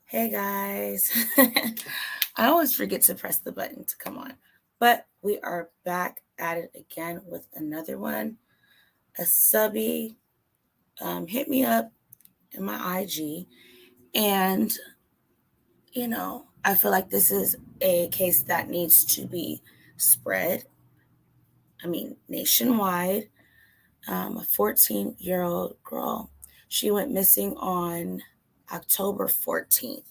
Hey guys. I always forget to press the button to come on, but we are back at it again with another one. A subby hit me up in my IG, and I feel like this is a case that needs to be spread. I mean, nationwide. A 14-year-old girl. She went missing on October 14th.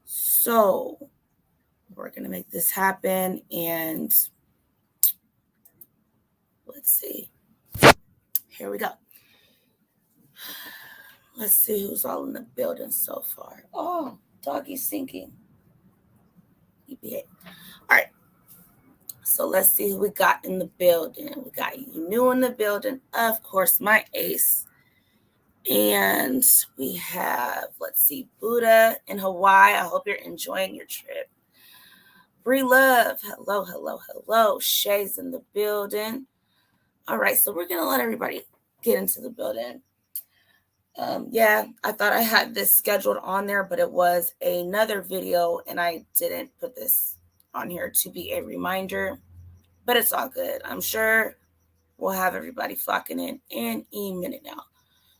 So we're going to make this happen. And let's see. Here we go. Let's see who's all in the building so far. Oh, doggy's sinking. EPA. All right. So let's see who we got in the building. We got you new in the building. Of course, my ace. And we have, let's see, Buddha in Hawaii. I hope you're enjoying your trip. Bree Love. Hello, hello, hello. Shay's in the building. All right, so we're going to let everybody get into the building. Yeah, I thought I had this scheduled on there, but it was another video, and I didn't put this on here to be a reminder. But it's all good. I'm sure we'll have everybody flocking in a minute now.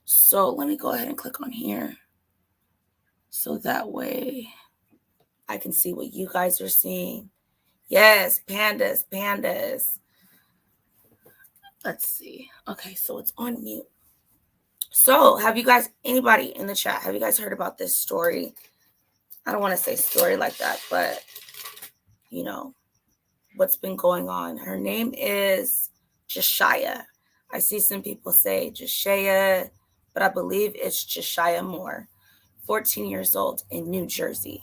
So let me go ahead and click on here. So that way I can see what you guys are seeing. Yes, pandas. Let's see. Okay, so it's on mute. So have you guys, anybody in the chat, have you guys heard about this story? I don't want to say story like that, but what's been going on. Her name is Jashyah. I see some people say Jashyah, but I believe it's Jashyah Moore, 14 years old in New Jersey.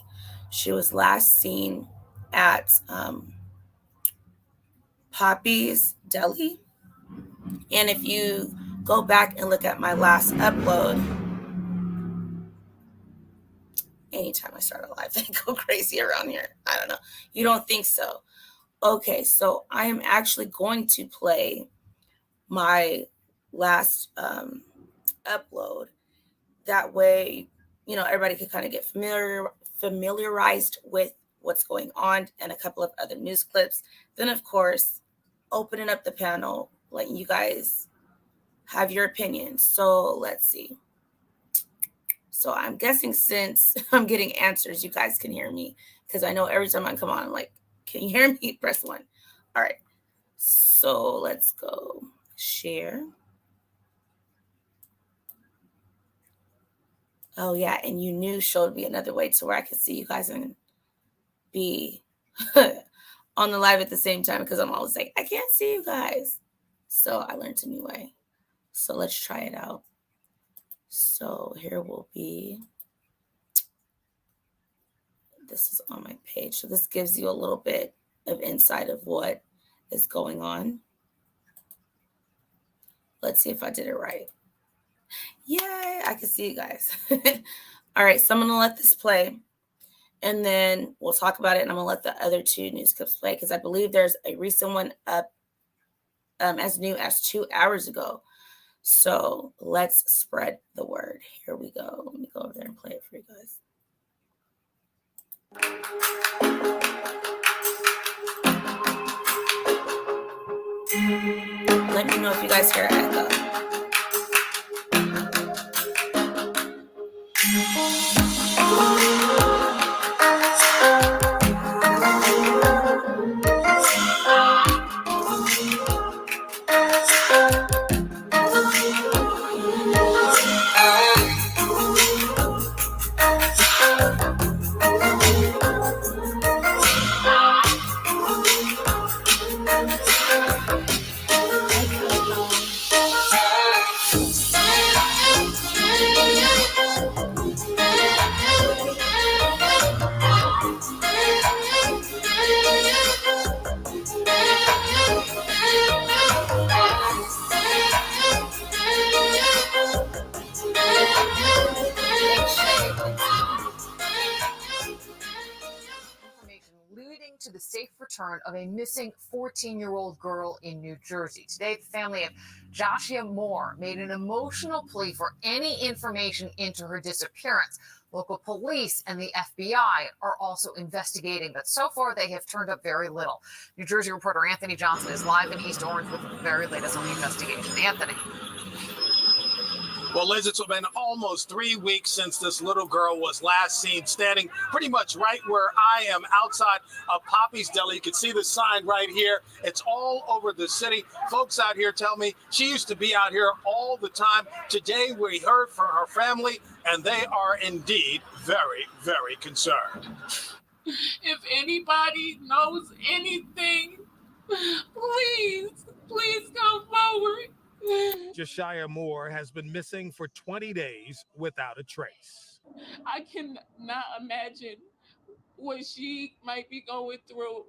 She was last seen at Poppie's Deli. And if you go back and look at my last upload, anytime I start a live, they go crazy around here. I don't know. You don't think so? Okay, so I am actually going to play my last upload. That way, everybody could kind of get familiarized with what's going on and a couple of other news clips. Then, of course, opening up the panel, letting you guys have your opinions. So let's see. So I'm guessing since I'm getting answers, you guys can hear me, because I know every time I come on, I'm like, can you hear me? Press 1. All right. So let's go share. Oh, yeah. And you knew showed me another way to where I could see you guys and be on the live at the same time, because I'm always like, I can't see you guys. So I learned a new way. So let's try it out. So here will be, this is on my page. So this gives you a little bit of insight of what is going on. Let's see if I did it right. Yay, I can see you guys. All right, so I'm going to let this play, and then we'll talk about it, and I'm going to let the other 2 news clips play, because I believe there's a recent one up as new as 2 hours ago. So let's spread the word. Here we go. Let me go over there and play it for you guys. Let me know if you guys hear echo. to the safe return of a missing 14-year-old girl in New Jersey. Today, the family of Jashyah Moore made an emotional plea for any information into her disappearance. Local police and the FBI are also investigating, but so far they have turned up very little. New Jersey reporter Anthony Johnson is live in East Orange with the very latest on the investigation. Anthony. Well, Liz, it's been almost 3 weeks since this little girl was last seen standing pretty much right where I am outside of Poppie's Deli. You can see the sign right here. It's all over the city. Folks out here tell me she used to be out here all the time. Today, we heard from her family, and they are indeed very, very concerned. If anybody knows anything, please come forward. Jashyah Moore has been missing for 20 days without a trace. I cannot imagine what she might be going through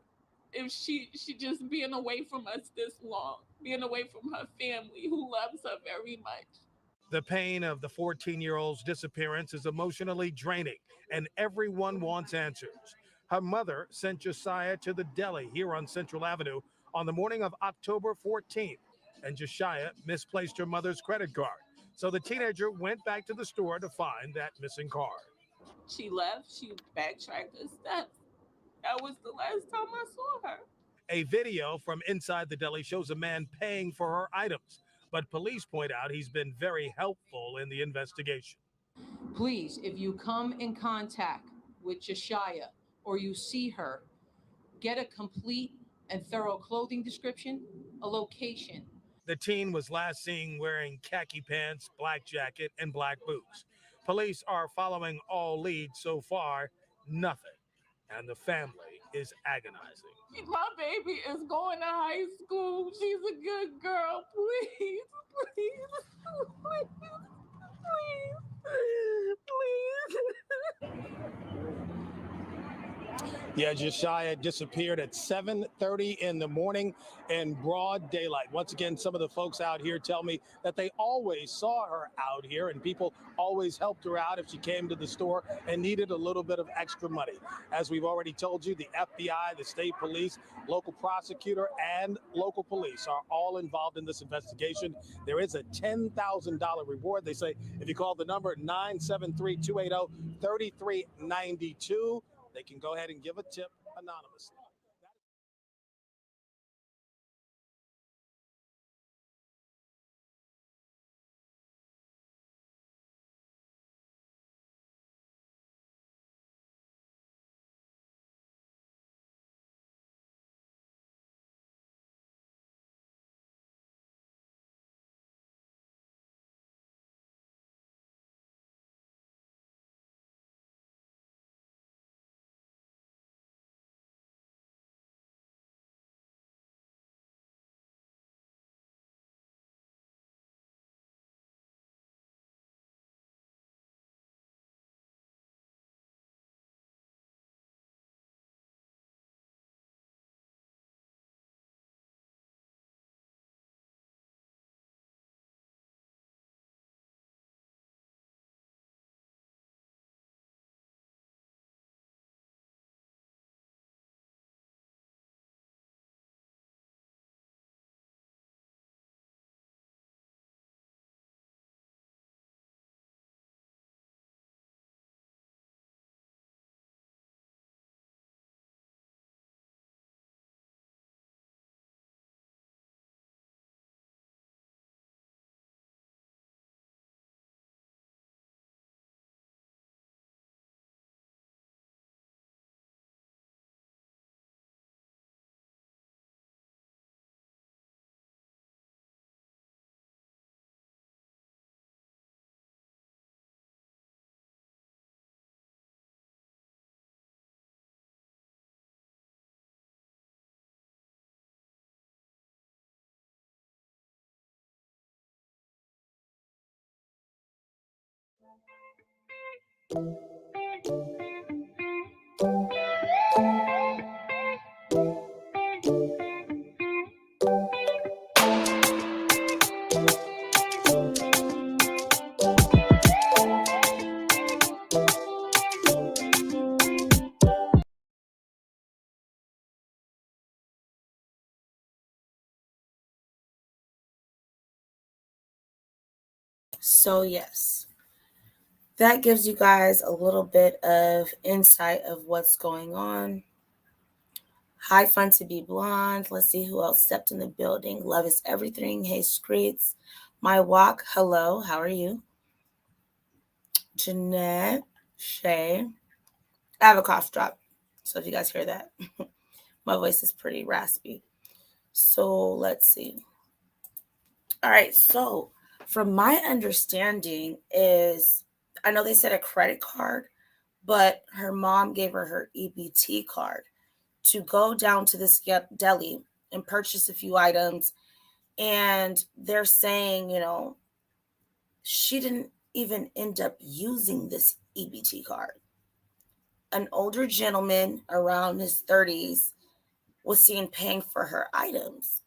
if she just being away from us this long, being away from her family who loves her very much. The pain of the 14-year-old's disappearance is emotionally draining, and everyone wants answers. Her mother sent Jashyah to the Deli here on Central Avenue on the morning of October 14th, and Jashyah misplaced her mother's credit card. So the teenager went back to the store to find that missing card. She left, she backtracked her steps. That was the last time I saw her. A video from inside the deli shows a man paying for her items, but police point out he's been very helpful in the investigation. Please, if you come in contact with Jashyah or you see her, get a complete and thorough clothing description, a location. The teen was last seen wearing khaki pants, black jacket, and black boots. Police are following all leads so far, nothing, and the family is agonizing. My baby is going to high school. She's a good girl. Please. Yeah, Jashyah disappeared at 7:30 in the morning in broad daylight. Once again, some of the folks out here tell me that they always saw her out here, and people always helped her out if she came to the store and needed a little bit of extra money. As we've already told you, the FBI, the state police, local prosecutor, and local police are all involved in this investigation. There is a $10,000 reward. They say if you call the number 973-280-3392, they can go ahead and give a tip anonymously. So yes, that gives you guys a little bit of insight of what's going on. Hi, fun to be blonde. Let's see who else stepped in the building. Love is everything. Hey, Screets. My walk. Hello. How are you? Jeanette. Shay. I have a cough drop. So if you guys hear that, my voice is pretty raspy. So let's see. All right. So from my understanding is, I know they said a credit card, but her mom gave her EBT card to go down to this deli and purchase a few items. And they're saying, she didn't even end up using this EBT card. An older gentleman around his 30s was seen paying for her items.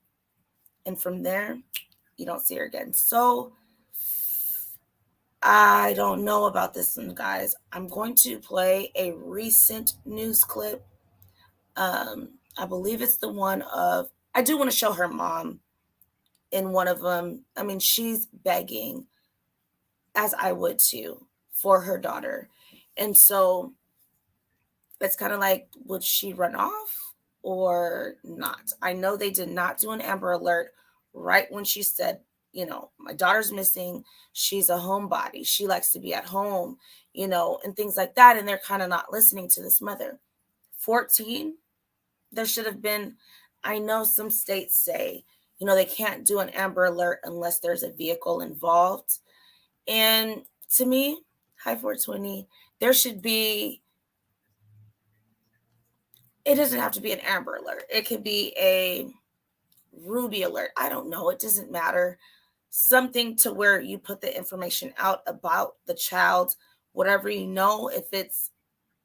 And from there, you don't see her again. So I don't know about this one, guys. I'm going to play a recent news clip. I believe it's the one of, I do want to show her mom in one of them. I mean, she's begging, as I would too, for her daughter. And so it's kind of like, would she run off or not? I know they did not do an Amber Alert right when she said, my daughter's missing. She's a homebody. She likes to be at home, and things like that. And they're kind of not listening to this mother. 14, there should have been, I know some states say, they can't do an Amber Alert unless there's a vehicle involved. And to me, High 420, there should be, it doesn't have to be an Amber Alert. It could be a Ruby Alert. I don't know. It doesn't matter. Something to where you put the information out about the child, whatever if it's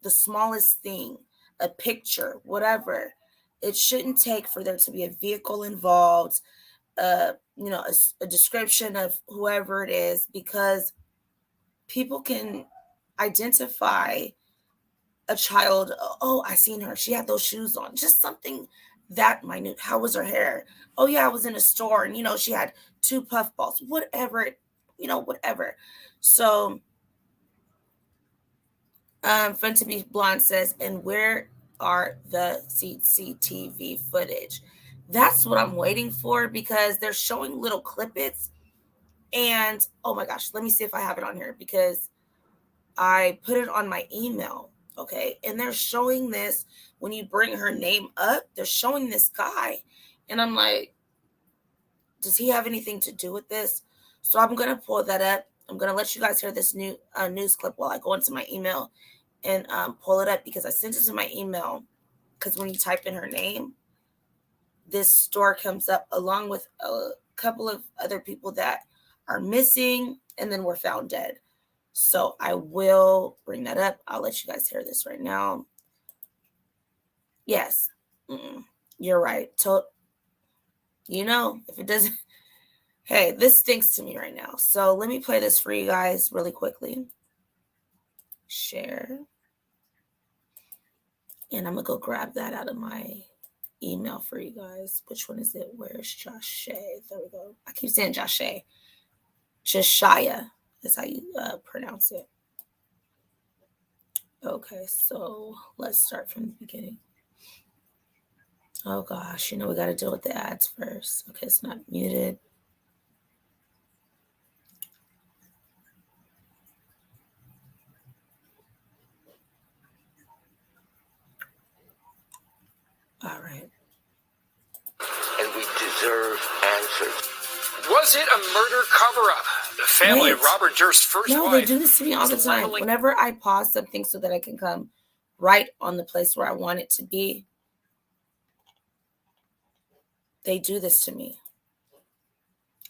the smallest thing, a picture, whatever. It shouldn't take for there to be a vehicle involved, a description of whoever it is, because people can identify a child. Oh, I seen her. She had those shoes on. Just something that minute. How was her hair? Oh yeah, I was in a store and she had 2 puffballs. Whatever, whatever. So Fun to be blonde says, and where are the CCTV footage? That's what I'm waiting for, because they're showing little clippets. And oh my gosh, let me see if I have it on here, because I put it on my email. Okay. And they're showing this when you bring her name up, they're showing this guy. And I'm like, does he have anything to do with this? So I'm going to pull that up. I'm going to let you guys hear this new news clip while I go into my email and pull it up, because I sent it to my email. Because when you type in her name, this store comes up along with a couple of other people that are missing and then were found dead. So I will bring that up. I'll let you guys hear this right now. Yes, you're right. If it doesn't, hey, this stinks to me right now. So let me play this for you guys really quickly. Share. And I'm going to go grab that out of my email for you guys. Which one is it? Where's Jashyah? There we go. I keep saying Jashyah. Jashyah is how you pronounce it. Okay, so let's start from the beginning. Oh gosh, we got to deal with the ads first. Okay, it's not muted. All right. And we deserve answers. Was it a murder cover-up? The family of Robert Durst's first wife. No, they do this to me all the time. Whenever I pause something so that I can come right on the place where I want it to be, they do this to me.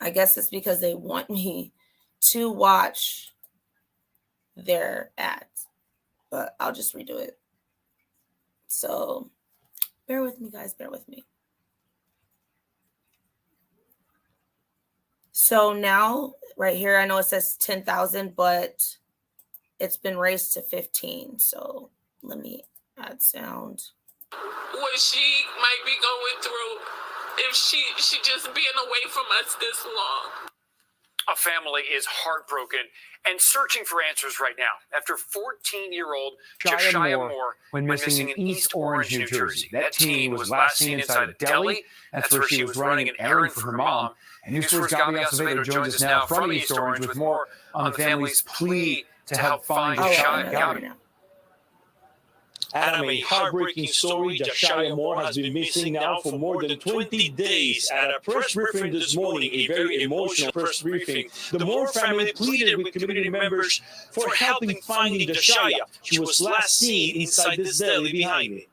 I guess it's because they want me to watch their ads, but I'll just redo it. So bear with me, guys. Bear with me. So now, right here, I know it says 10,000, but it's been raised to 15. So let me add sound. What she might be going through if she just being away from us this long. A family is heartbroken and searching for answers right now after 14-year-old Jashyah Moore went missing in East Orange, New Jersey. That teen was last seen inside a deli. That's where she was running an errand for her mom. And News 4's Gabi Acevedo joins us now from East Orange with more on the family's plea to help find Jashyah. Adam, a heartbreaking story. Jashyah Moore has been missing now for more than 20 days. At a press briefing this morning, a very emotional press briefing, the Moore family pleaded with community members for helping finding Jashyah. She was last seen inside this deli behind me.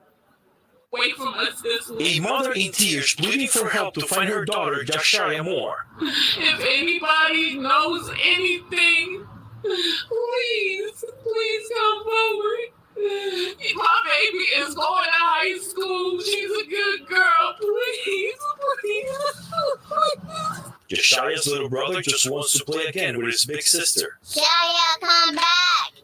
Away from us this week. A mother in tears pleading for help to find her daughter, Jashyah Moore. If anybody knows anything, please come forward. My baby is going to high school. She's a good girl. Please. Jashyah's little brother just wants to play again with his big sister. Jashyah, come back.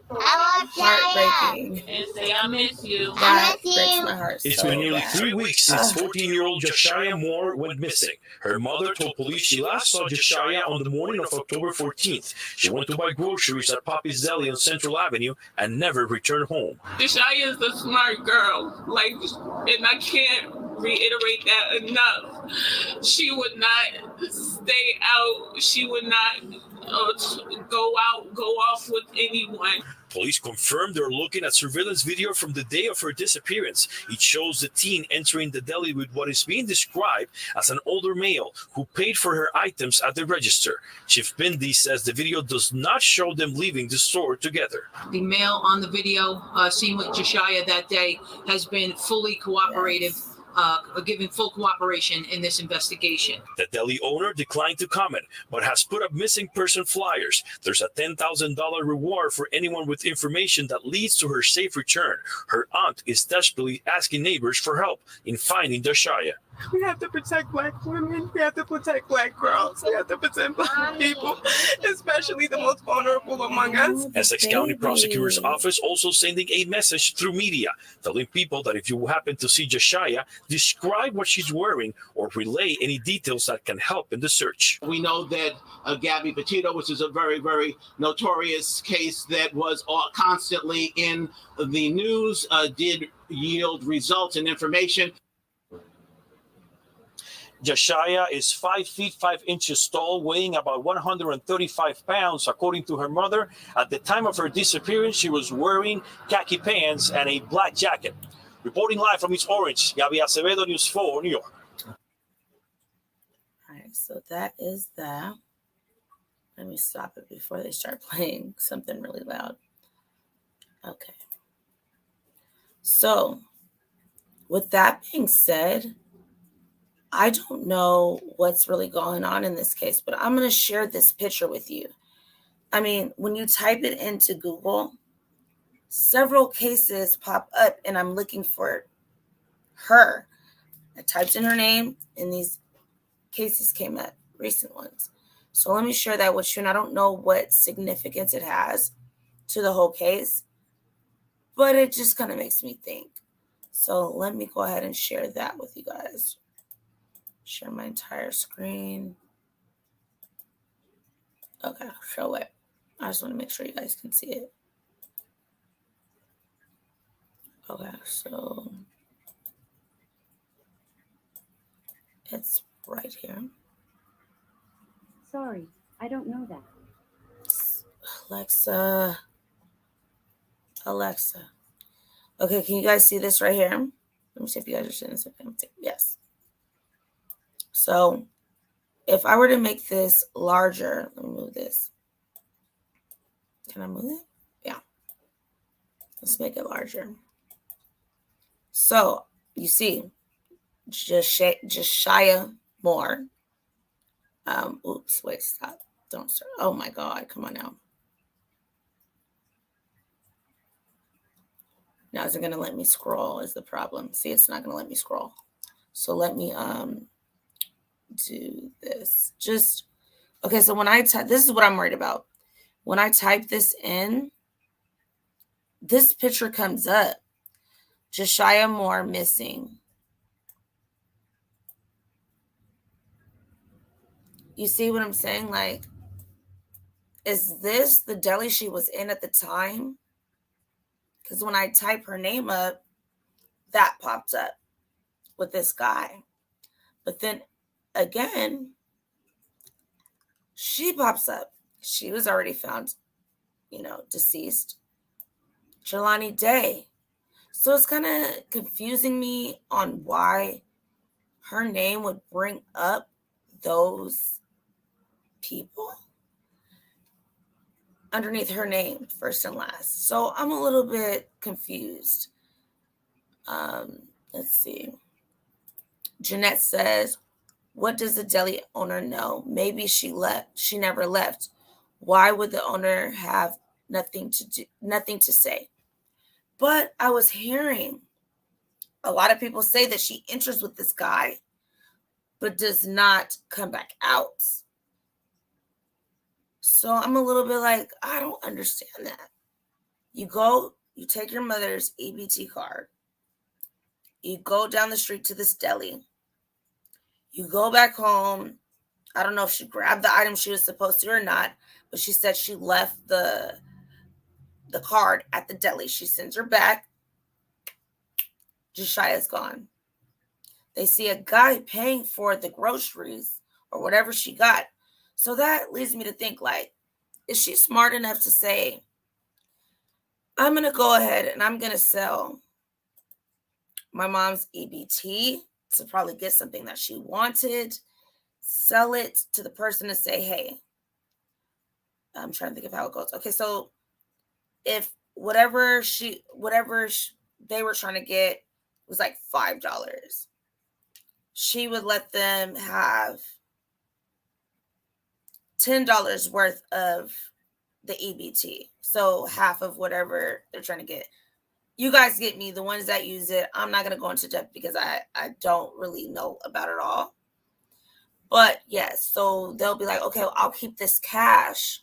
I love Heartbreaking. And say, I miss you. That breaks my heart. It's so been nearly bad. 3 weeks since 14-year-old Jashyah Moore went missing. Her mother told police she last saw Jashyah on the morning of October 14th. She went to buy groceries at Poppie's Deli on Central Avenue and never returned home. Jashyah is the smart girl. And I can't reiterate that enough. She would not stay out. She would not go off with anyone. Police confirmed they're looking at surveillance video from the day of her disappearance. It shows the teen entering the deli with what is being described as an older male who paid for her items at the register. Chief Bindi says the video does not show them leaving the store together. The male on the video seen with Jashyah that day has been fully cooperative. Given full cooperation in this investigation. The deli owner declined to comment, but has put up missing person flyers. There's a $10,000 reward for anyone with information that leads to her safe return. Her aunt is desperately asking neighbors for help in finding Jashyah. We have to protect Black women. We have to protect Black girls. We have to protect Black people, especially the most vulnerable among us. Essex County Prosecutor's Office also sending a message through media, telling people that if you happen to see Jashyah, describe what she's wearing or relay any details that can help in the search. We know that Gabby Petito, which is a very, very notorious case that was constantly in the news, did yield results and information. Jashyah is 5 feet 5 inches tall, weighing about 135 pounds, according to her mother. At the time of her disappearance, she was wearing khaki pants and a black jacket. Reporting live from East Orange, Gabi Acevedo, News 4, New York. All right, so that is that. Let me stop it before they start playing something really loud. Okay. So, with that being said, I don't know what's really going on in this case, but I'm going to share this picture with you. I mean, when you type it into Google, several cases pop up and I'm looking for her. I typed in her name and these cases came up, recent ones. So let me share that with you. And I don't know what significance it has to the whole case, but it just kind of makes me think. So let me go ahead and share that with you guys. Share my entire screen. Okay, show it. I just want to make sure you guys can see it. Okay, so it's right here. Sorry, I don't know that. Alexa. Okay, can you guys see this right here? Let me see if you guys are seeing this. Yes. So if I were to make this larger, let me move this. Can I move it? Yeah. Let's make it larger. So you see, Jashyah Moore. Oops, wait, stop. Don't start. Oh my God, come on now. Now is it gonna let me scroll is the problem. See, it's not gonna let me scroll. So let me do this. Just okay, so when I type, this is what I'm worried about. When I type this in, this picture comes up. Jashyah Moore missing. You see what I'm saying? Like, is this the deli she was in at the time? Because when I type her name up, that popped up with this guy. But then again, she pops up. She was already found, deceased. Jelani Day. So it's kind of confusing me on why her name would bring up those people underneath her name, first and last. So I'm a little bit confused. Let's see. Jeanette says, what does the deli owner know? Maybe she left. She never left. Why would the owner have nothing to say? But I was hearing a lot of people say that she enters with this guy, but does not come back out. So I'm a little bit like, I don't understand that. You take your mother's EBT card. You go down the street to this deli. You go back home. I don't know if she grabbed the item she was supposed to or not, but she said she left the card at the deli. She sends her back. Jashyah's gone. They see a guy paying for the groceries or whatever she got. So that leads me to think, like, is she smart enough to say, I'm going to go ahead and I'm going to sell my mom's EBT to probably get something that she wanted, sell it to the person and say, hey, I'm trying to think of how it goes. Okay, so if whatever they were trying to get was like $5, she would let them have $10 worth of the EBT. So half of whatever they're trying to get. You guys get me, the ones that use it. I'm not going to go into depth because I don't really know about it all. But yes, so they'll be like, okay, well, I'll keep this cash.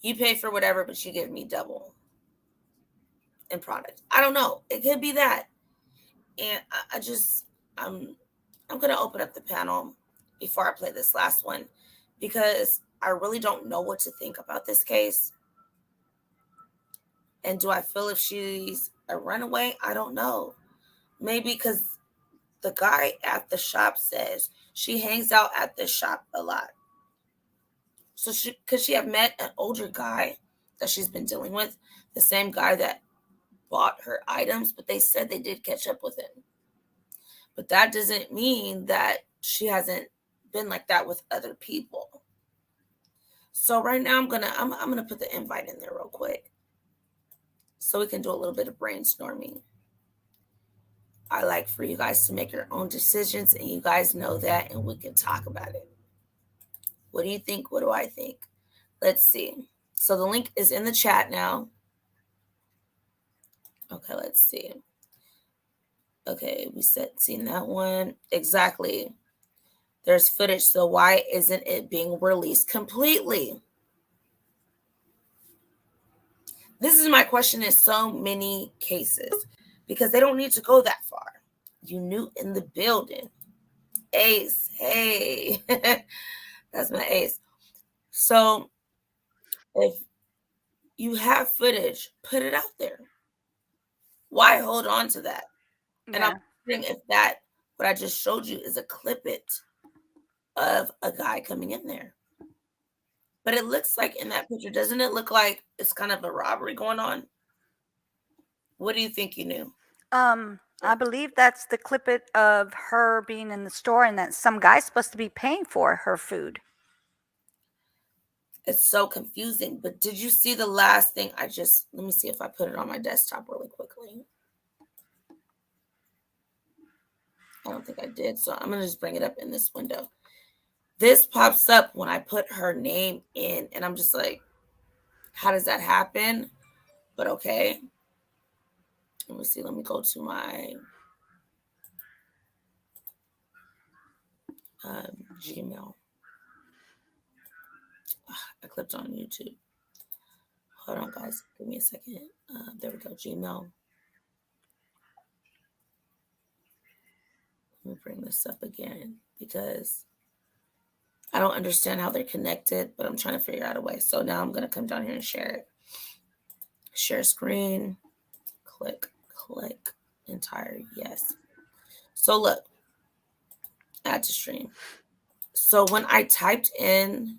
You pay for whatever, but you give me double in product. I don't know. It could be that. And I'm going to open up the panel before I play this last one because I really don't know what to think about this case. And do I feel if she's a runaway? I don't know. Maybe because the guy at the shop says she hangs out at the shop a lot. So could she have met an older guy that she's been dealing with, the same guy that bought her items, but they said they did catch up with him. But that doesn't mean that she hasn't been like that with other people. So right now I'm gonna put the invite in there real quick so we can do a little bit of brainstorming. I like for you guys to make your own decisions, and you guys know that, and we can talk about it. What do you think? What do I think? Let's see. So the link is in the chat now. Okay, let's see. Okay, we seen that one. Exactly. There's footage, so why isn't it being released completely? This is my question in so many cases because they don't need to go that far. You knew in the building. Ace, hey. That's my ace. So if you have footage, put it out there. Why hold on to that? Yeah. And I'm wondering if that, what I just showed you, is a clip-it of a guy coming in there. But it looks like in that picture, doesn't it look like it's kind of a robbery going on? What do you think you knew? I believe that's the clip-it of her being in the store and that some guy's supposed to be paying for her food. It's so confusing. But did you see the last thing let me see if I put it on my desktop really quickly. I don't think I did. So I'm going to just bring it up in this window. This pops up when I put her name in. And I'm just like, how does that happen? But okay. Let me see. Let me go to my Gmail. I clicked on YouTube. Hold on, guys. Give me a second. There we go. Gmail. Let me bring this up again because I don't understand how they're connected, but I'm trying to figure out a way. So now I'm going to come down here and share it. Share screen. Click, entire, yes. So look, add to stream. So when I typed in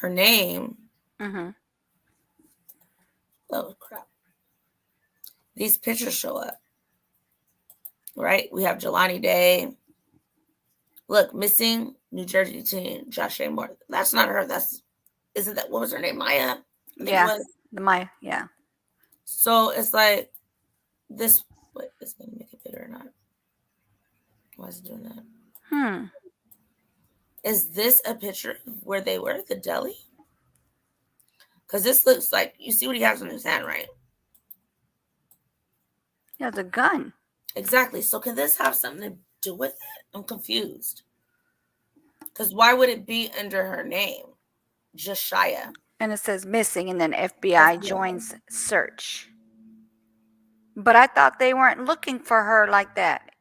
her name, oh crap, these pictures show up, right? We have Jelani Day. Look, missing New Jersey teen Jashyah Moore. That's not her. Isn't that, what was her name? Maya? I think it was. The Maya, yeah. So it's like this, wait, it's going to make it bigger or not? Why is it doing that? Is this a picture of where they were at the deli? Because this looks like, you see what he has in his hand, right? Yeah, the gun. Exactly. So could this have something to do with it? I'm confused. Because why would it be under her name? Jashyah. And it says missing, and then FBI joins search. But I thought they weren't looking for her like that.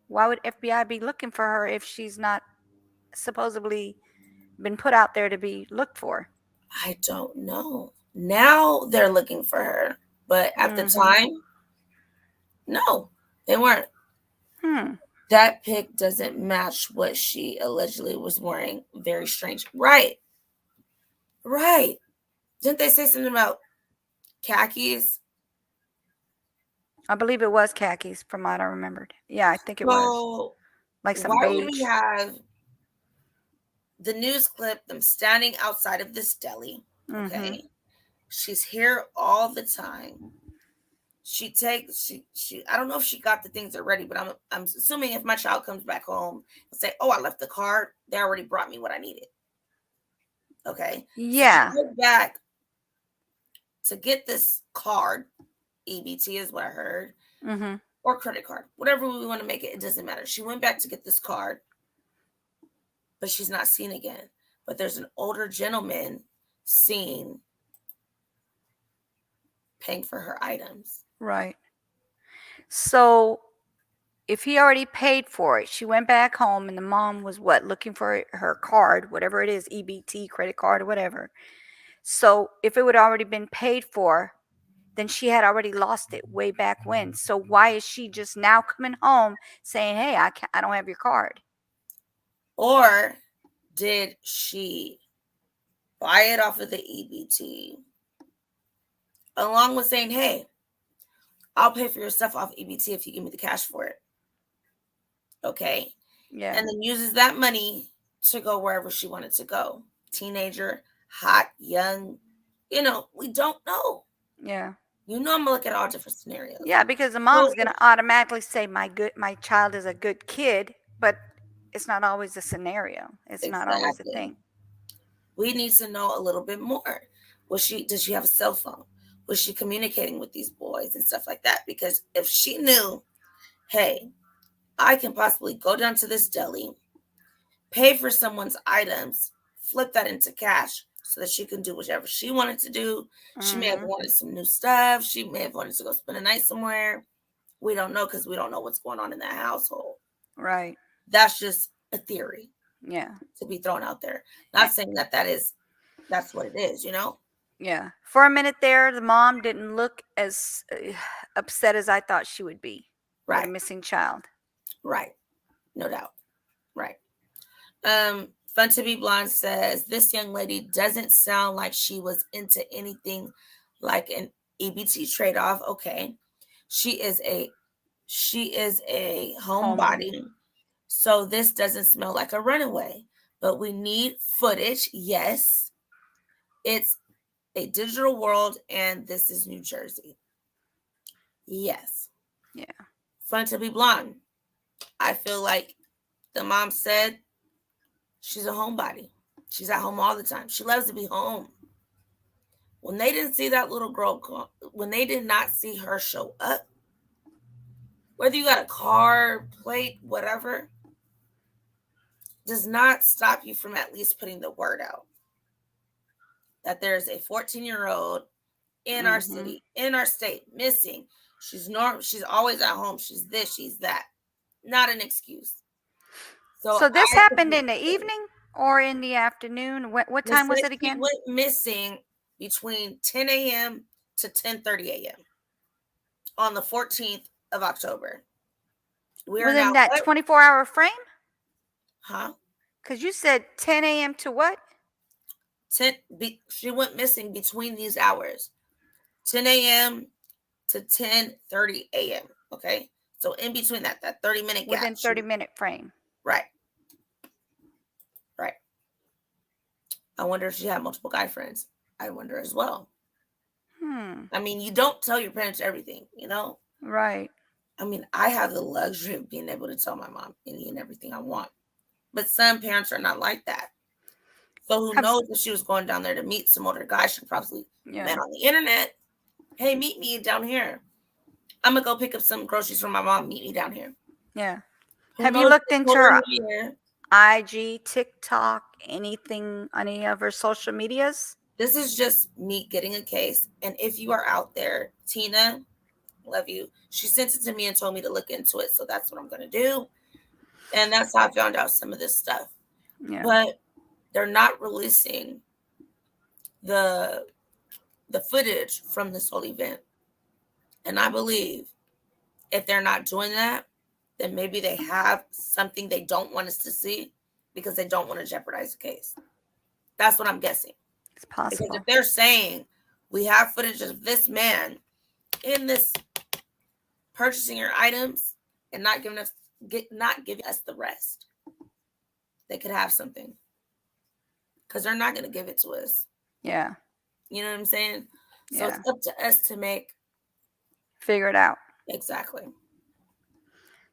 Why would FBI be looking for her if she's not supposedly been put out there to be looked for? I don't know. Now they're looking for her. But at the time, no, they weren't. That pic doesn't match what she allegedly was wearing. Very strange. Right. Didn't they say something about khakis? I believe it was khakis, from what I remembered. Yeah, I think it was. Like some why beige. would we have the news clip, them standing outside of this deli? Okay. She's here all the time. She I don't know if she got the things already, but I'm assuming if my child comes back home and say, oh, I left the card, they already brought me what I needed. Okay. Yeah. So she went back to get this card. EBT is what I heard. Or credit card. Whatever we want to make it, it doesn't matter. She went back to get this card, but she's not seen again. But there's an older gentleman seen paying for her items. Right. So if he already paid for it, she went back home and the mom was looking for her card, whatever it is, EBT, credit card, or whatever. So if it would already been paid for, then she had already lost it way back when. So why is she just now coming home saying, hey, I don't have your card? Or did she buy it off of the EBT along with saying, hey, I'll pay for your stuff off EBT if you give me the cash for it? Okay. Yeah. And then uses that money to go wherever she wanted to go. Teenager, hot, young, we don't know. Yeah. I'm gonna look at all different scenarios. Yeah, because the mom's gonna automatically say my child is a good kid, but it's not always the scenario. It's not always the thing. We need to know a little bit more. Does she have a cell phone? Was she communicating with these boys and stuff like that? Because if she knew, hey, I can possibly go down to this deli, pay for someone's items, flip that into cash so that she can do whatever she wanted to do. She may have wanted some new stuff. She may have wanted to go spend a night somewhere. We don't know because we don't know what's going on in that household. Right. That's just a theory. Yeah. To be thrown out there. Not saying that's what it is, Yeah. For a minute there, the mom didn't look as upset as I thought she would be. Right. With a missing child. Right. No doubt. Right. Fun to be Blonde says, this young lady doesn't sound like she was into anything like an EBT trade-off. Okay. She is a homebody. So this doesn't smell like a runaway. But we need footage. Yes. It's a digital world, and this is New Jersey. Yes. Yeah. Fun to be Blonde. I feel like the mom said she's a homebody. She's at home all the time. She loves to be home. When they didn't see that little girl, when they did not see her show up, whether you got a car, plate, whatever, does not stop you from at least putting the word out that there's a 14-year-old in our city, in our state, missing. She's always at home. She's this, she's that. not an excuse. So this happened in the evening or in the afternoon? What time was it again? She went missing between 10 a.m. to 10:30 a.m. on the 14th of October. Within that 24-hour frame? Huh? Because you said 10 a.m. to what? She went missing between these hours, 10 a.m. to 10:30 a.m. Okay, so in between that 30-minute gap. Within 30-minute frame. Right. I wonder if she had multiple guy friends. I wonder as well. I mean, you don't tell your parents everything, you know? Right. I mean, I have the luxury of being able to tell my mom any and everything I want. But some parents are not like that. So who knows if she was going down there to meet some older guy, she probably met on the internet. Hey, meet me down here. I'm going to go pick up some groceries from my mom. Meet me down here. Yeah. Have you looked into her IG, TikTok, anything, any of her social medias? This is just me getting a case. And if you are out there, Tina, love you. She sent it to me and told me to look into it. So that's what I'm going to do. And that's how I found out some of this stuff. Yeah. But they're not releasing the footage from this whole event. And I believe if they're not doing that, then maybe they have something they don't want us to see because they don't want to jeopardize the case. That's what I'm guessing. It's possible. Because if they're saying we have footage of this man in this purchasing your items and not giving us the rest, they could have something. Because they're not going to give it to us. Yeah. You know what I'm saying? Yeah. So it's up to us to figure it out. Exactly.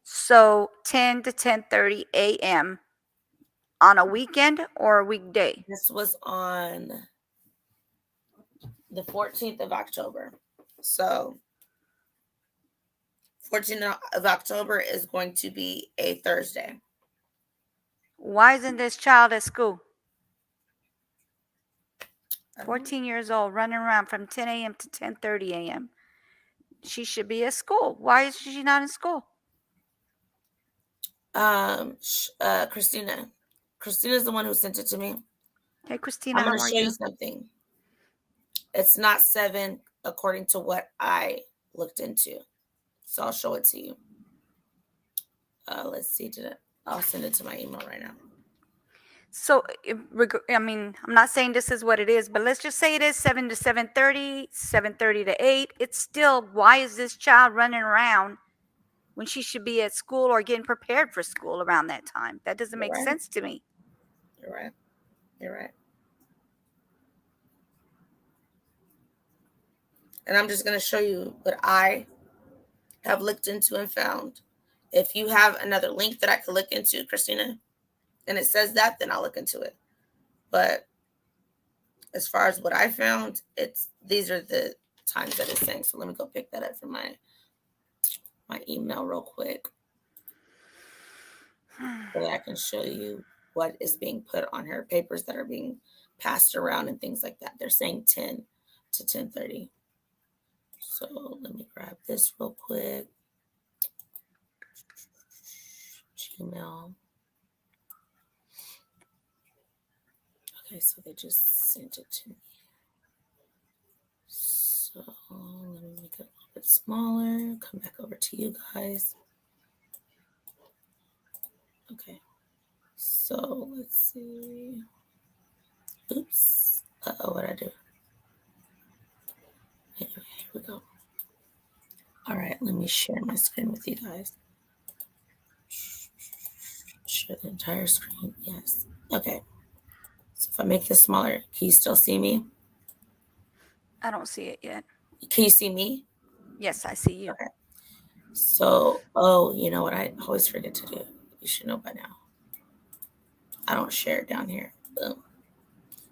So 10 to 10:30 a.m. on a weekend or a weekday? This was on the 14th of October. So 14th of October is going to be a Thursday. Why isn't this child at school? 14 years old, running around from 10 a.m. to 10:30 a.m. She should be at school. Why is she not in school? Christina. Christina's the one who sent it to me. Hey, Christina, I'm going to show you something. It's not 7 according to what I looked into. So I'll show it to you. Let's see. I'll send it to my email right now. So, I mean, I'm not saying this is what it is, but let's just say it is 7 to 7:30, 7:30 to 8. It's still, why is this child running around when she should be at school or getting prepared for school around that time? That doesn't make sense to me. You're right. You're right. And I'm just going to show you what I have looked into and found. If you have another link that I could look into, Christina, and it says that, then I'll look into it. But as far as what I found, these are the times that it's saying. So let me go pick that up from my email real quick so that I can show you what is being put on her papers that are being passed around and things like that. They're saying 10 to 10:30. So let me grab this real quick. Gmail. Okay, so they just sent it to me. So let me make it a little bit smaller. Come back over to you guys. Okay. So let's see. Oops. Uh-oh, what did I do? Anyway, here we go. All right, let me share my screen with you guys. Share the entire screen. Yes. Okay. So if I make this smaller, can you still see me? I don't see it yet. Can you see me? Yes, I see you. Okay. So, you know what I always forget to do? You should know by now. I don't share it down here. Boom.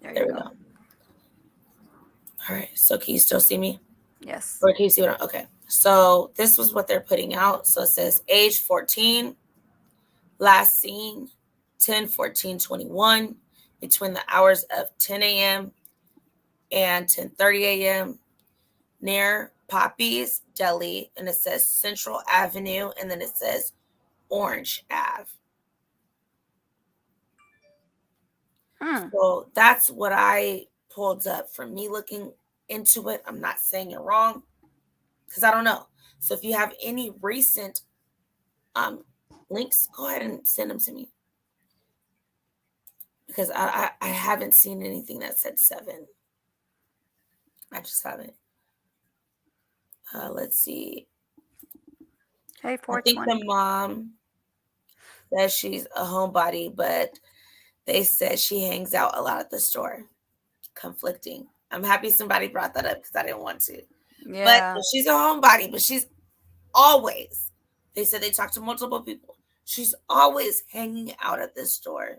There we go. All right. So can you still see me? Yes. Or can you see what okay. So this was what they're putting out. So it says age 14, last seen 10/14/21, between the hours of 10 a.m. and 10:30 a.m. near Poppie's Deli, and it says Central Avenue, and then it says Orange Ave. So that's what I pulled up from me looking into it. I'm not saying it wrong because I don't know. So if you have any recent links, go ahead and send them to me. Because I haven't seen anything that said 7. I just haven't. Let's see. Hey, I think the mom says she's a homebody, but they said she hangs out a lot at the store. Conflicting. I'm happy somebody brought that up because I didn't want to. Yeah. But she's a homebody, but she's always, they said they talked to multiple people. She's always hanging out at this store.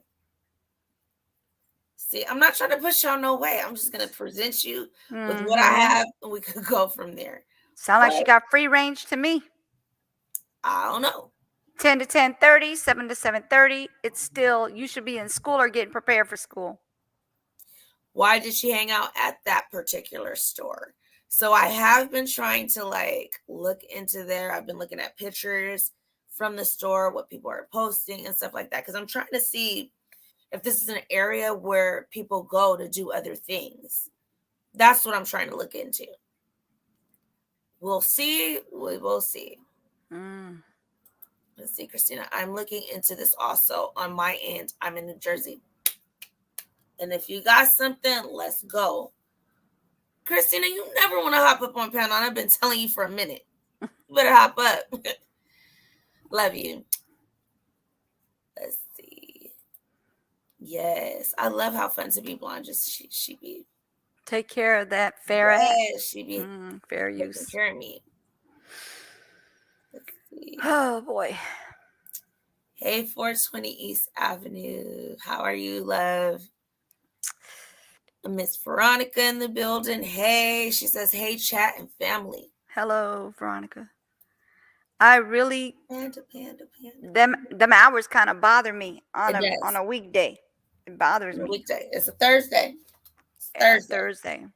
See, I'm not trying to push y'all no way. I'm just going to present you with what I have, and we could go from there. Sound like she got free range to me. I don't know. 10 to 10:30, 7 to 7:30. It's still, you should be in school or getting prepared for school. Why did she hang out at that particular store? So I have been trying to look into there. I've been looking at pictures from the store, what people are posting and stuff like that. Because I'm trying to see if this is an area where people go to do other things. That's what I'm trying to look into. We'll see. We will see. Let's see, Christina. I'm looking into this also on my end. I'm in New Jersey. And if you got something, let's go. Christina, you never want to hop up on Pound On. I've been telling you for a minute. You better hop up. Love you. Let's see. Yes. I love how Fun to Be Blonde just she be. Take care of that ferret. Yes, she be fair taking use. care of me. Let's see. Oh boy. Hey, 420 East Avenue. How are you, love? Miss Veronica in the building. Hey, she says, hey, chat and family. Hello, Veronica. I really Panda. Them hours kind of bother me on a weekday. It bothers me. Weekday. It's a Thursday. Thursday.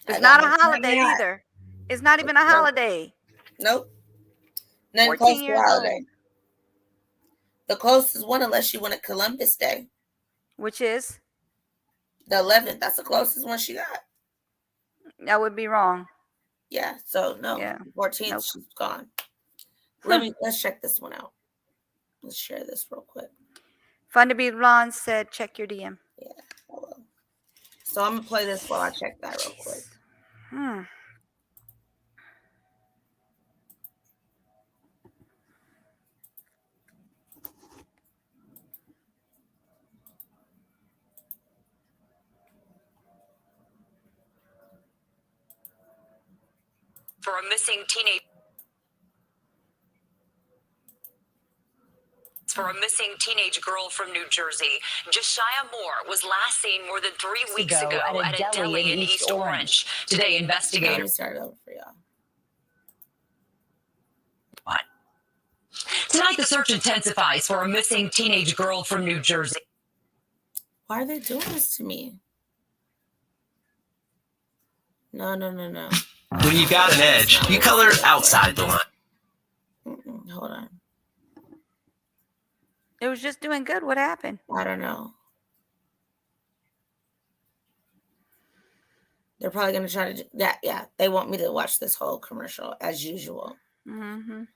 It's not a holiday either. It's not even a holiday. Nope. Nothing close to a holiday. The closest one, unless you went to Columbus Day. Which is? The 11th. That's the closest one she got. That would be wrong. Yeah. So no. Yeah. 14th, nope. she's gone. Let's check this one out. Let's share this real quick. Fun to Be Blonde said, check your DM. Yeah, I will. So I'm gonna play this while I check that real quick. For a missing teenage girl from New Jersey, Jashyah Moore was last seen more than 3 weeks ago at a deli in East Orange. Today, investigators. Let me start over for y'all. Tonight, the search intensifies for a missing teenage girl from New Jersey. Why are they doing this to me? No. When you got an edge, you color outside the line. Hold on. It was just doing good. What happened? I don't know. They're probably going to try to do that. Yeah, they want me to watch this whole commercial as usual. All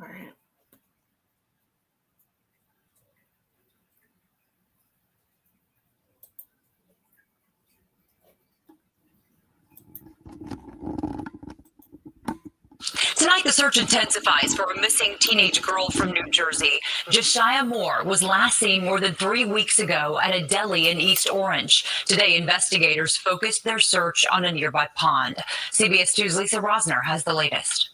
right. Tonight, the search intensifies for a missing teenage girl from New Jersey. Jashyah Moore was last seen more than 3 weeks ago at a deli in East Orange. Today, investigators focused their search on a nearby pond. CBS 2's Lisa Rosner has the latest.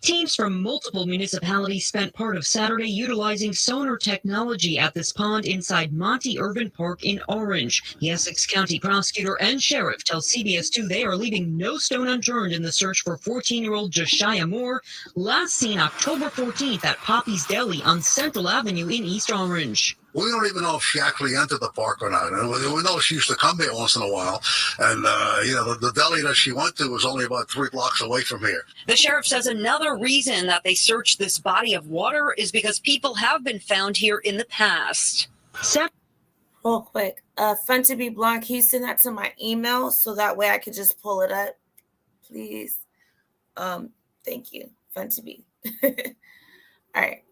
Teams from multiple municipalities spent part of Saturday utilizing sonar technology at this pond inside Monte Irvin Park in Orange. The Essex County prosecutor and sheriff tell CBS 2 they are leaving no stone unturned in the search for 14-year-old Jashyah Moore, last seen October 14th at Poppie's Deli on Central Avenue in East Orange. We don't even know if she actually entered the park or not. And we know she used to come here once in a while. And, the deli that she went to was only about 3 blocks away from here. The sheriff says another reason that they searched this body of water is because people have been found here in the past. Real quick, Fun to be Blonde, can you send that to my email so that way I could just pull it up, please? Thank you. Fun to be. All right.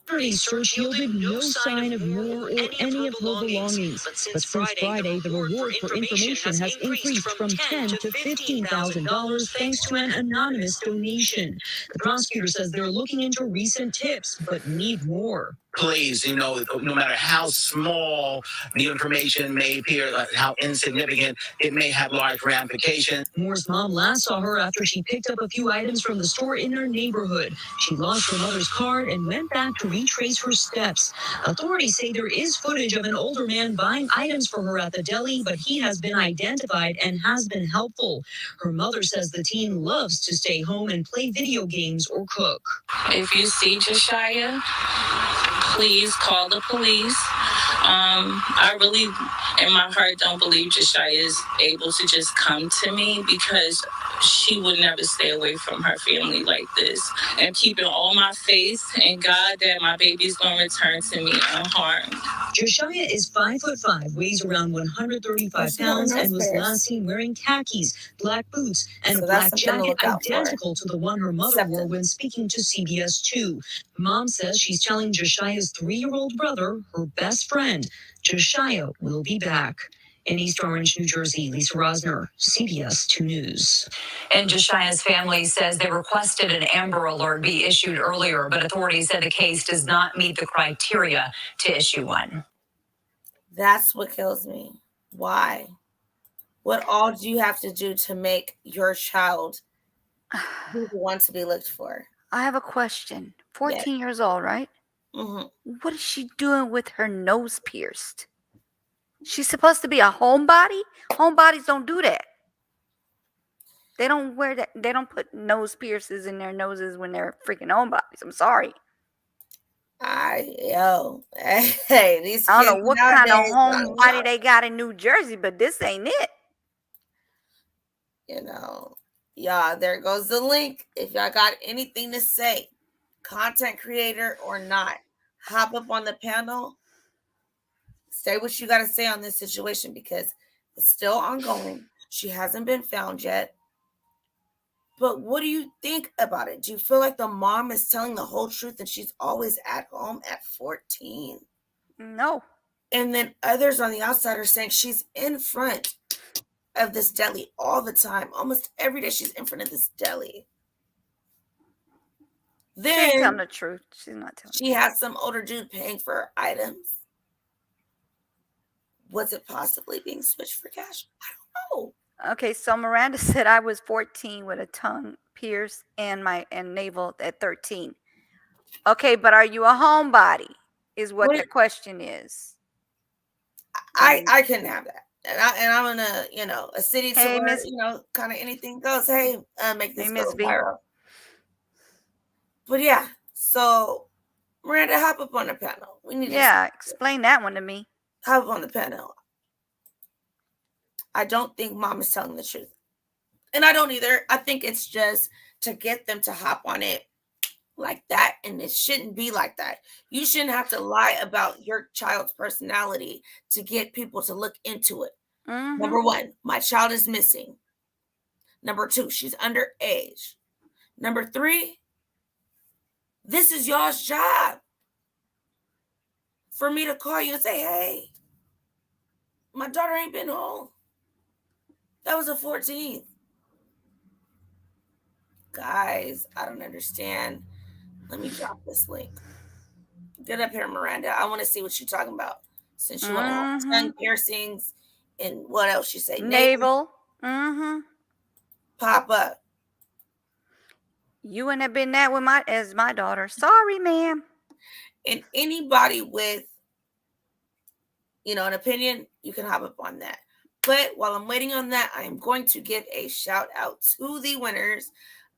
Yesterday's search yielded no sign of Moore or any of her belongings. But since Friday, the reward for information has increased from $10,000 to $15,000 thanks to an anonymous donation. The prosecutor says they're looking into recent tips, but need more. Please, no matter how small the information may appear, how insignificant, it may have large ramifications. Moore's mom last saw her after she picked up a few items from the store in their neighborhood. She lost her mother's card and went back to retrace her steps. Authorities say there is footage of an older man buying items for her at the deli, but he has been identified and has been helpful. Her mother says the teen loves to stay home and play video games or cook. If you see Jashyah, please call the police. I really, in my heart, don't believe Jashyah is able to just come to me because she would never stay away from her family like this. And keeping all my faith in God that my baby's going to return to me unharmed. Jashyah is 5'5", weighs around 135 pounds, and was last seen wearing khakis, black boots, and a black jacket identical to the one her mother wore when speaking to CBS 2. Mom says she's telling Jashyah's 3-year-old brother, her best friend, Jashyah will be back. In East Orange, New Jersey, Lisa Rosner, CBS 2 News. And Jashyah's family says they requested an Amber Alert be issued earlier, but authorities said the case does not meet the criteria to issue one. That's what kills me. Why? What all do you have to do to make your child who wants to be looked for? I have a question. 14 years old, right? Mm-hmm. What is she doing with her nose pierced? She's supposed to be a homebody? Homebodies don't do that. They don't wear that. They don't put nose piercings in their noses when they're freaking homebodies. I'm sorry. Hey, these I don't know kids what kind of nowadays, homebody they got in New Jersey, but this ain't it. Y'all, there goes the link. If y'all got anything to say, content creator or not, hop up on the panel. Say what you got to say on this situation because it's still ongoing. She hasn't been found yet. But what do you think about it? Do you feel like the mom is telling the whole truth and she's always at home at 14? No. And then others on the outside are saying she's in front of this deli all the time. Almost every day she's in front of this deli. Then she's telling the truth. She's not telling. She has some older dude paying for her items. Was it possibly being switched for cash? I don't know. Okay, so Miranda said I was 14 with a tongue pierced and navel at 13. Okay, but are you a homebody? Is what the question is. I can have that, and I'm gonna a city to where kind of anything goes. Hey, make this go viral. But yeah, so Miranda, hop up on the panel. We need to explain that one to me. Hop up on the panel. I don't think mom is telling the truth. And I don't either. I think it's just to get them to hop on it like that. And it shouldn't be like that. You shouldn't have to lie about your child's personality to get people to look into it. Mm-hmm. Number 1, my child is missing. Number 2, she's underage. Number 3, this is y'all's job. For me to call you and say, hey, my daughter ain't been home. That was a 14th. Guys, I don't understand. Let me drop this link. Get up here, Miranda. I want to see what you're talking about. Since you want to have tongue piercings and what else you say? Navel. Mm-hmm. Pop up. You wouldn't have been that with my daughter. Sorry, ma'am. And anybody with, an opinion, you can hop up on that. But while I'm waiting on that, I am going to give a shout out to the winners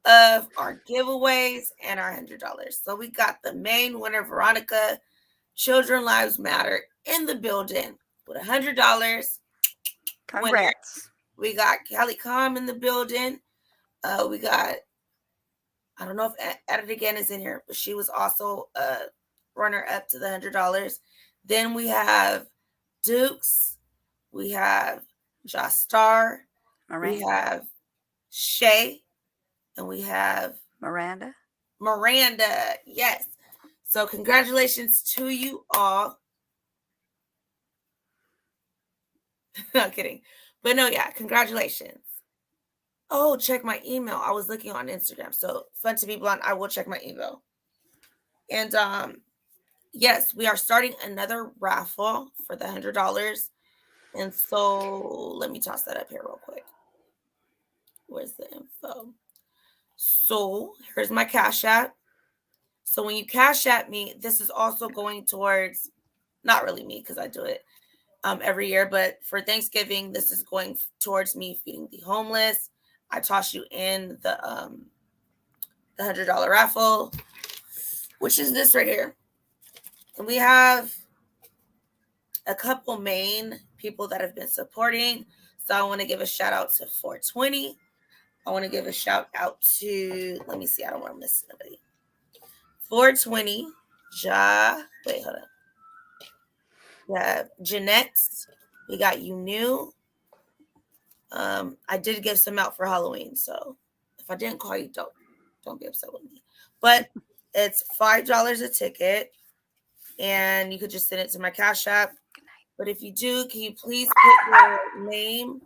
of our giveaways and our $100. So we got the main winner, Veronica. Children Lives Matter in the building with $100. Congrats. We got Kelly Calm in the building. We got, I don't know if At It Again is in here, but she was also a runner up to the $100. Then we have Dukes. We have Jastar. We have Shay. And we have Miranda. Yes. So congratulations to you all. Not kidding. But no, yeah, congratulations. Oh, check my email. I was looking on Instagram. So Fun to Be Blonde, I will check my email. And yes, we are starting another raffle for the $100. And so let me toss that up here real quick. Where's the info? So here's my Cash App. So when you Cash App me, this is also going towards, not really me because I do it every year, but for Thanksgiving, this is going towards me feeding the homeless. I toss you in the $100 raffle, which is this right here. And we have a couple main people that have been supporting. So I want to give a shout out to 420. I want to give a shout out to, let me see, I don't want to miss anybody. 420, wait, hold on. We have Jeanette. We got You New. I did give some out for Halloween, so if I didn't call you, don't be upset with me. But it's $5 a ticket, and you could just send it to my Cash App. But if you do, can you please put your name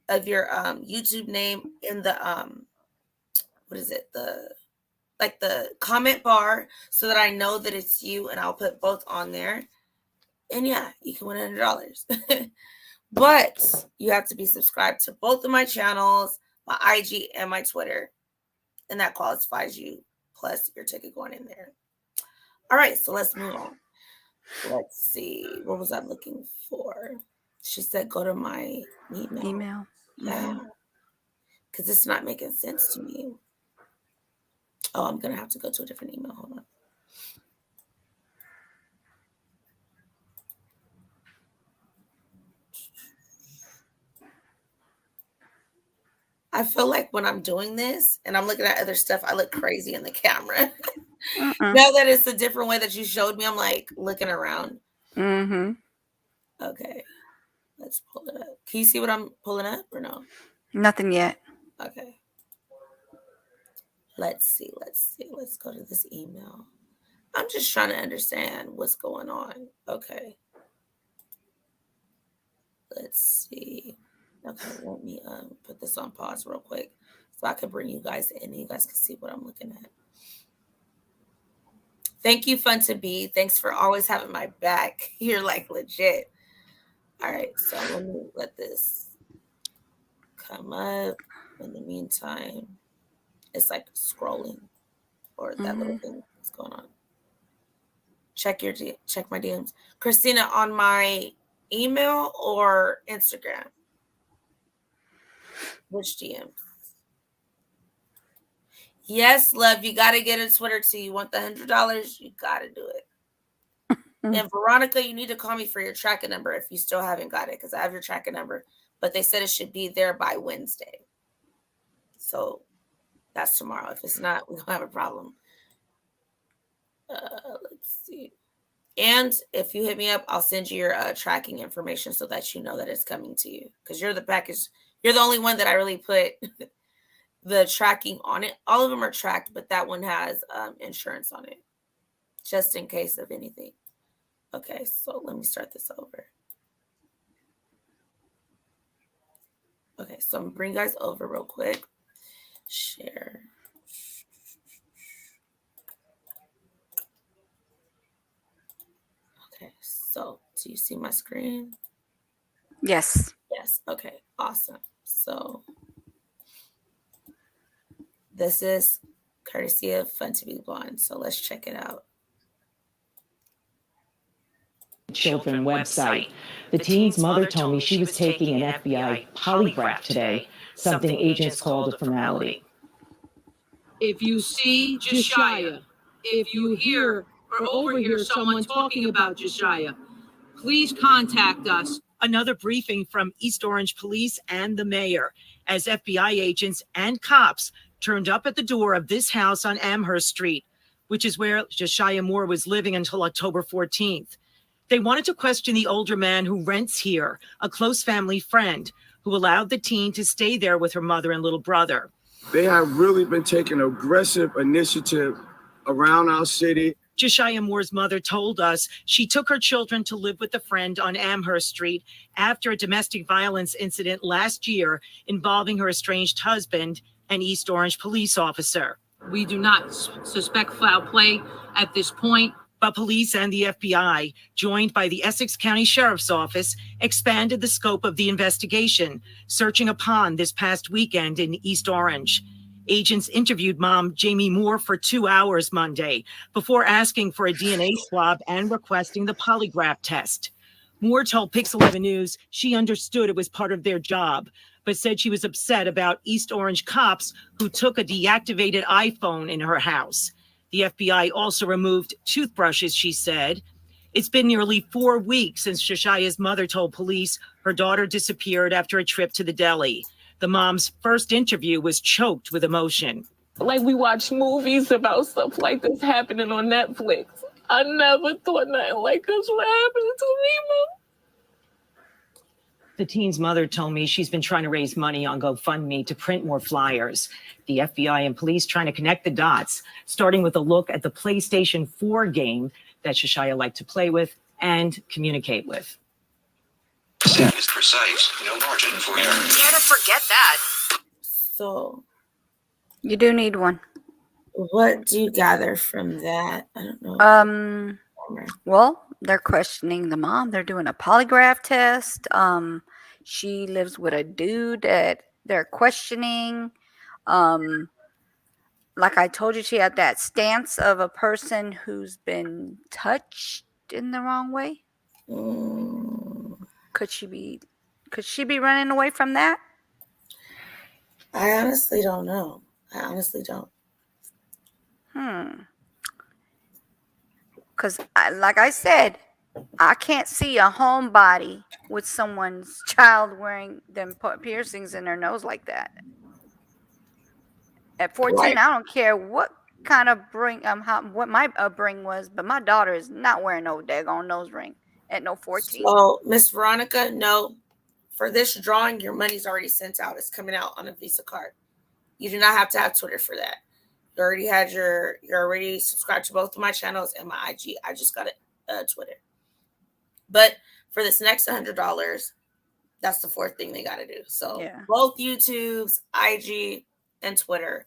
of your YouTube name in the what is it, the comment bar, so that I know that it's you, and I'll put both on there. And yeah, you can win $100. But you have to be subscribed to both of my channels, my IG and my Twitter. And that qualifies you, plus your ticket going in there. All right, so let's move on. Let's see. What was I looking for? She said go to my email. Yeah. Because it's not making sense to me. Oh, I'm going to have to go to a different email. Hold on. I feel like when I'm doing this and I'm looking at other stuff, I look crazy in the camera. Now that it's a different way that you showed me, I'm like looking around. Mm-hmm. Okay. Let's pull it up. Can you see what I'm pulling up or no? Nothing yet. Okay. Let's see. Let's go to this email. I'm just trying to understand what's going on. Okay. Let's see. Okay, let me put this on pause real quick so I can bring you guys in and you guys can see what I'm looking at. Thank you, Fun to Be. Thanks for always having my back. You're like legit. All right, so let me let this come up. In the meantime, it's like scrolling or that little thing that's going on. Check my DMs. Christina, on my email or Instagram? Which DMs? Yes, love, you got to get a Twitter too. You want the $100? You got to do it. And Veronica, you need to call me for your tracking number if you still haven't got it, because I have your tracking number, but they said it should be there by Wednesday. So that's tomorrow. If it's not, we don't have a problem. Let's see. And if you hit me up, I'll send you your tracking information so that you know that it's coming to you, because you're the package. You're the only one that I really put the tracking on it. All of them are tracked, but that one has insurance on it, just in case of anything. Okay, so let me start this over. Okay, so I'm going to bring you guys over real quick. Share. Okay, so do you see my screen? Yes. Yes, okay, awesome. So this is courtesy of Fun to Be Blonde, so let's check it out. Children website. The teen's mother told me she was taking an FBI polygraph today, something agents called a formality. If you see Jashyah, if you hear or overhear someone talking about Jashyah, please contact us. Another briefing from East Orange Police and the mayor as FBI agents and cops turned up at the door of this house on Amherst Street, which is where Jashyah Moore was living until October 14th. They wanted to question the older man who rents here, a close family friend who allowed the teen to stay there with her mother and little brother. They have really been taking aggressive initiative around our city. Jashyah Moore's mother told us she took her children to live with a friend on Amherst Street after a domestic violence incident last year involving her estranged husband, an East Orange police officer. We do not suspect foul play at this point. But police and the FBI, joined by the Essex County Sheriff's Office, expanded the scope of the investigation, searching a pond this past weekend in East Orange. Agents interviewed mom Jamie Moore for 2 hours Monday before asking for a DNA swab and requesting the polygraph test. Moore told Pix 11 News she understood it was part of their job, but said she was upset about East Orange cops who took a deactivated iPhone in her house. The FBI also removed toothbrushes, she said. It's been nearly 4 weeks since Jashyah's mother told police her daughter disappeared after a trip to the Deli. The mom's first interview was choked with emotion. Like, we watch movies about stuff like this happening on Netflix. I never thought nothing like this would happen to me, Mom. The teen's mother told me she's been trying to raise money on GoFundMe to print more flyers. The FBI and police trying to connect the dots, starting with a look at the PlayStation 4 game that Jashyah liked to play with and communicate with. Sound is precise, no margin for error. Dare to forget that. So, You do need one. what do you gather from that? I don't know. Well, they're questioning the mom. They're doing a polygraph test. She lives with a dude that they're questioning. Like I told you, she had that stance of a person who's been touched in the wrong way. Could she be running away from that? I honestly don't know. I honestly don't. Because, like I said, I can't see a homebody with someone's child wearing them piercings in their nose like that. At 14, Right. I don't care what kind of what my upbringing was, but my daughter is not wearing no daggone nose ring at no 14. So, Miss Veronica, no. For this drawing, your money's already sent out. It's coming out on a Visa card. You do not have to have Twitter for that. You're already subscribed to both of my channels and my IG. I just got a Twitter. But for this next $100, that's the fourth thing they got to do. So both YouTube's, IG, and Twitter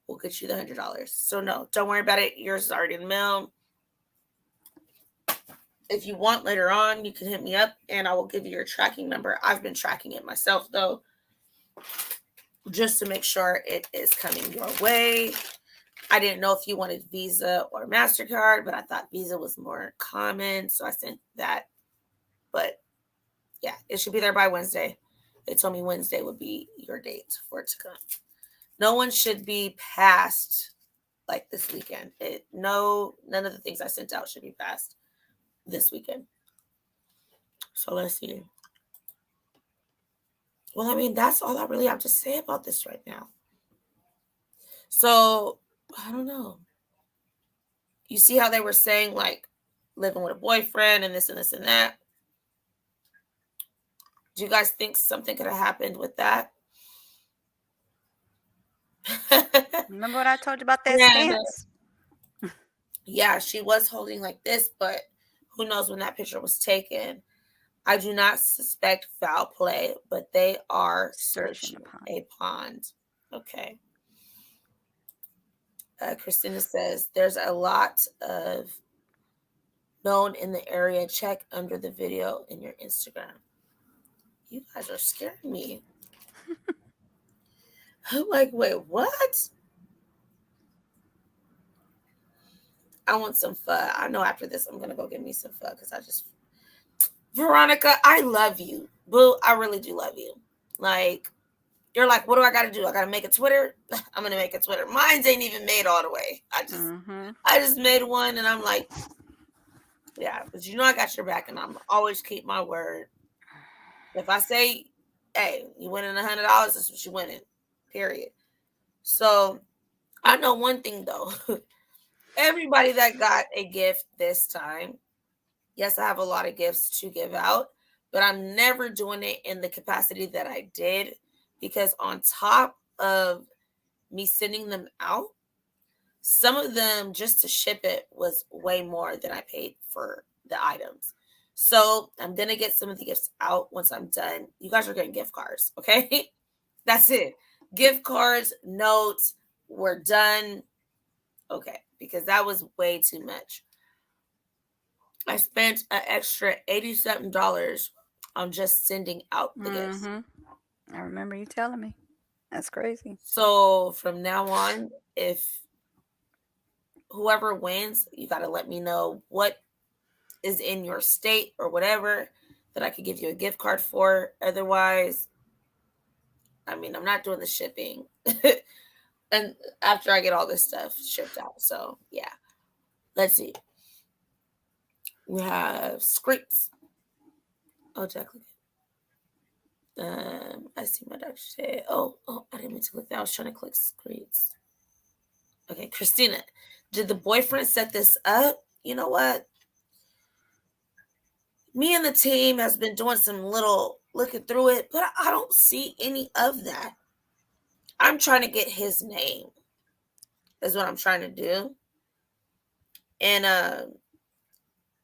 will get you the $100. So no, don't worry about it. Yours is already in the mail. If you want later on, you can hit me up and I will give you your tracking number. I've been tracking it myself though, just to make sure it is coming your way. I didn't know if you wanted Visa or MasterCard, but I thought Visa was more common, so I sent that. But yeah, it should be there by Wednesday. They told me Wednesday would be your date for it to come. No one should be passed like this weekend. None of the things I sent out should be passed this weekend. So let's see. Well, I mean, that's all I really have to say about this right now. So, I don't know. You see how they were saying, like, living with a boyfriend and this and this and that? Do you guys think something could have happened with that? Remember what I told you about that stance? Yeah, she was holding like this, but who knows when that picture was taken. I do not suspect foul play, but they are searching a pond. Okay. Christina says, there's a lot of known in the area. Check under the video in your Instagram. You guys are scaring me. I'm like, wait, what? I want some pho. I know after this, I'm going to go get me some pho because Veronica, I love you. Boo, I really do love you. Like, You're like, what do I got to do? I got to make a Twitter? I'm going to make a Twitter. Mine ain't even made all the way. I just made one, and I'm like, yeah, but you know I got your back, and I'm always keep my word. If I say, hey, you winning $100, that's what you winning, period. So I know one thing, though. Everybody that got a gift this time, yes, I have a lot of gifts to give out, but I'm never doing it in the capacity that I did, because on top of me sending them out, some of them just to ship it was way more than I paid for the items. So I'm going to get some of the gifts out once I'm done. You guys are getting gift cards, okay? That's it. Gift cards, notes, we're done. Okay, because that was way too much. I spent an extra $80-something on just sending out the gifts. I remember you telling me. That's crazy. So from now on, if whoever wins, you got to let me know what is in your state or whatever that I could give you a gift card for. Otherwise, I mean, I'm not doing the shipping. And after I get all this stuff shipped out. So, yeah. Let's see. We have scripts. Oh, Jacqueline. I see my doctor say, oh, I didn't mean to click that. I was trying to click scripts. Okay, Christina, did the boyfriend set this up? You know what? Me and the team has been doing some little looking through it, but I don't see any of that. I'm trying to get his name. Is what I'm trying to do. And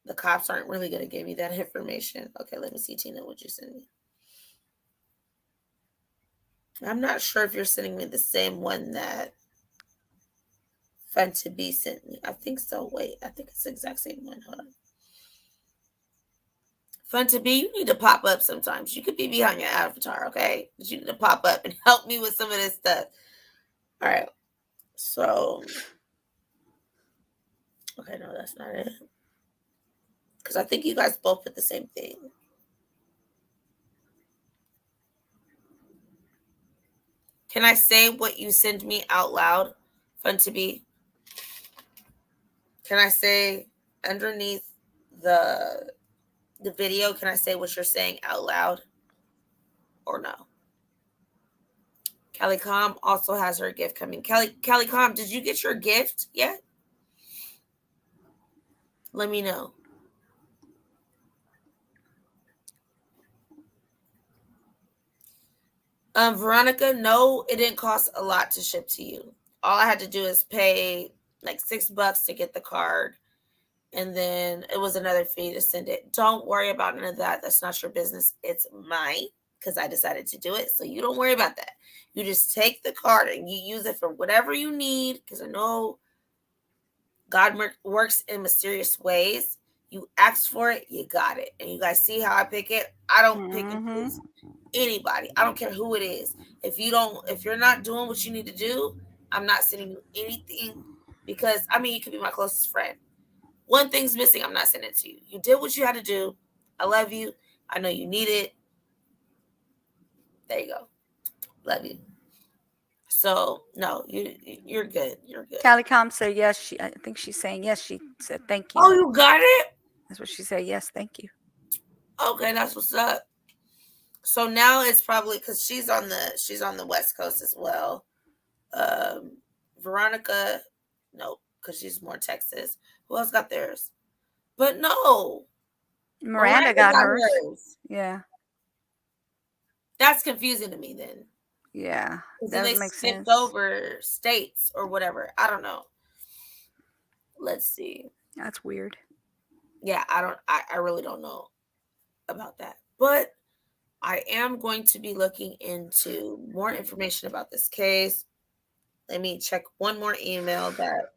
the cops aren't really going to give me that information. Okay, let me see, Tina, what you send me. I'm not sure if you're sending me the same one that Fun to Be sent me. I think so. Wait, I think it's the exact same one. Hold on. Fun to Be, you need to pop up sometimes. You could be behind your avatar, okay? But you need to pop up and help me with some of this stuff. All right. So, okay, no, that's not it. Because I think you guys both put the same thing. Can I say what you send me out loud? Fun to Be. Can I say underneath the video, can I say what you're saying out loud? Or no? Kelly Com also has her gift coming. Kelly Com, did you get your gift yet? Let me know. Veronica, no, it didn't cost a lot to ship to you. All I had to do is pay like $6 to get the card. And then it was another fee to send it. Don't worry about none of that. That's not your business. It's mine because I decided to do it. So you don't worry about that. You just take the card and you use it for whatever you need, because I know God works in mysterious ways. You asked for it, you got it. And you guys see how I pick it? I don't pick and choose anybody. I don't care who it is. If you're not doing what you need to do, I'm not sending you anything, because I mean, you could be my closest friend. One thing's missing, I'm not sending it to you. You did what you had to do. I love you. I know you need it. There you go. Love you. So no, you're good. You're good. Calicom said yes. I think she's saying yes. She said thank you. Oh, you got it? That's what she said. Yes, thank you. Okay, that's what's up. So now it's probably because she's on the West Coast as well. Veronica, nope, because she's more Texas. Who else got theirs? But no, Miranda got hers. Yeah. That's confusing to me then. Yeah. Then they skipped over states or whatever. I don't know. Let's see. That's weird. Yeah, I really don't know about that. But I am going to be looking into more information about this case. Let me check one more email that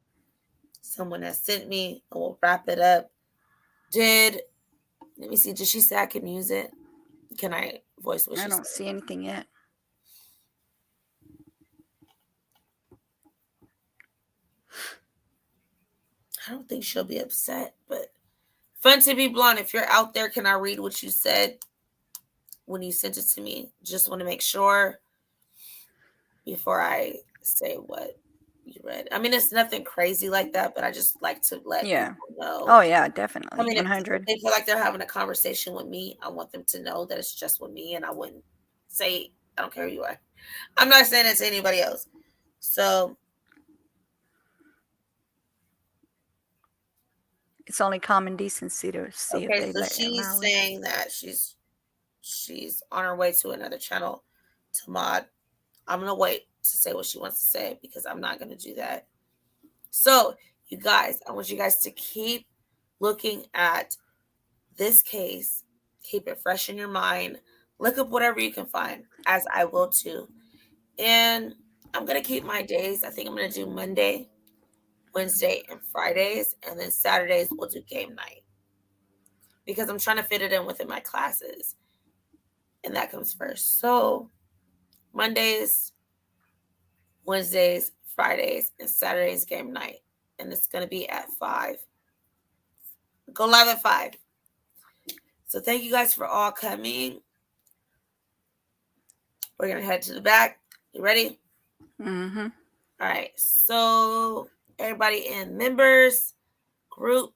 someone has sent me, and we'll wrap it up. Let me see, did she say I can use it? Can I voice what she said? I don't see anything yet. I don't think she'll be upset, but Fun to Be Blonde, if you're out there, can I read what you said when you sent it to me? Just want to make sure. before I say what you read. I mean, it's nothing crazy like that, but I just like to let Yeah. people know. Oh yeah, definitely. I mean, if 100. they feel like they're having a conversation with me, I want them to know that it's just with me, and I wouldn't say, I don't care who you are. I'm not saying it to anybody else. So It's only common decency to see if okay, they so let she's allow it. saying that she's on her way to another channel to mod. I'm gonna wait to say what she wants to say because I'm not gonna do that. So you guys, I want you guys to keep looking at this case, keep it fresh in your mind. Look up whatever you can find, as I will too. And I'm gonna keep my days. I think I'm gonna do Monday, Wednesday, and Fridays, and then Saturdays we'll do game night because I'm trying to fit it in within my classes, and that comes first. So Mondays, Wednesdays, Fridays, and Saturdays game night, and it's gonna be at 5. Go live at 5. So thank you guys for all coming. We're gonna head to the back. You ready? Mm-hmm. All right. So everybody in members group,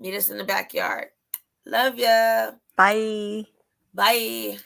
meet us in the backyard. Love ya. Bye. Bye.